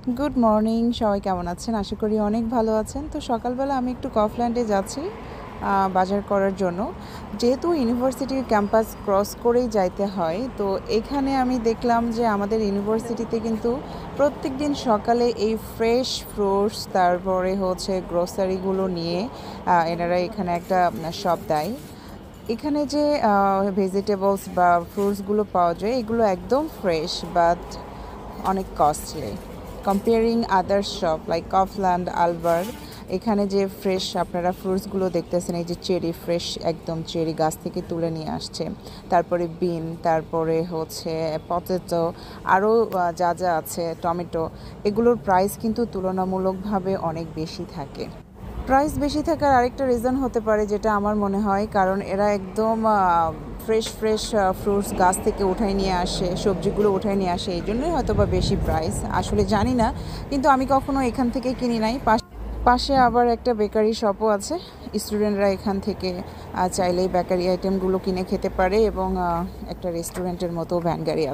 Good morning, সবাই কেমন আছেন? আশা করি অনেক ভালো আছেন। তো সকালবেলা আমি একটু কফল্যান্ডে যাচ্ছি বাজার করার জন্য। যেহেতু ইউনিভার্সিটির ক্যাম্পাস ক্রস করেই যাইতে হয়, তো এখানে আমি দেখলাম যে আমাদের ইউনিভার্সিটিতে কিন্তু প্রত্যেকদিন সকালে এই ফ্রেশ ফ্রুটস, তারপরে হচ্ছে গ্রোসারিগুলো নিয়ে এনারা এখানে একটা শপ দেয়। এখানে যে ভেজিটেবলস বা ফ্রুটসগুলো পাওয়া যায়, এগুলো একদম ফ্রেশ বাট অনেক কস্টলি কম্পেয়ারিং আদার শপ লাইক কফল্যান্ড, আলবার। এখানে যে ফ্রেশ আপনারা ফ্রুটসগুলো দেখতেছেন, এই যে চেরি, ফ্রেশ একদম চেরি গাছ থেকে তুলে নিয়ে আসছে। তারপরে বিন, তারপরে হচ্ছে পটেটো, আরও যা যা আছে, টমেটো, এগুলোর প্রাইস কিন্তু তুলনামূলকভাবে অনেক বেশি থাকে। প্রাইস বেশি থাকার আরেকটা রিজন হতে পারে, যেটা আমার মনে হয়, কারণ এরা একদম ফ্রেশ ফ্রেশ ফ্রুটস গাছ থেকে উঠায় নিয়ে আসে, সবজিগুলো উঠায় নিয়ে আসে, এই জন্যই হয়তো বা বেশি প্রাইস, আসলে জানি না। কিন্তু আমি কখনো এখান থেকে কিনি নাই। পাশে আবার একটা বেকারি শপও আছে। স্টুডেন্টরা এখান থেকে চাইলেই বেকারি আইটেমগুলো কিনে খেতে পারে, এবং একটা রেস্টুরেন্টের মতো ভ্যান গাড়ি আছে।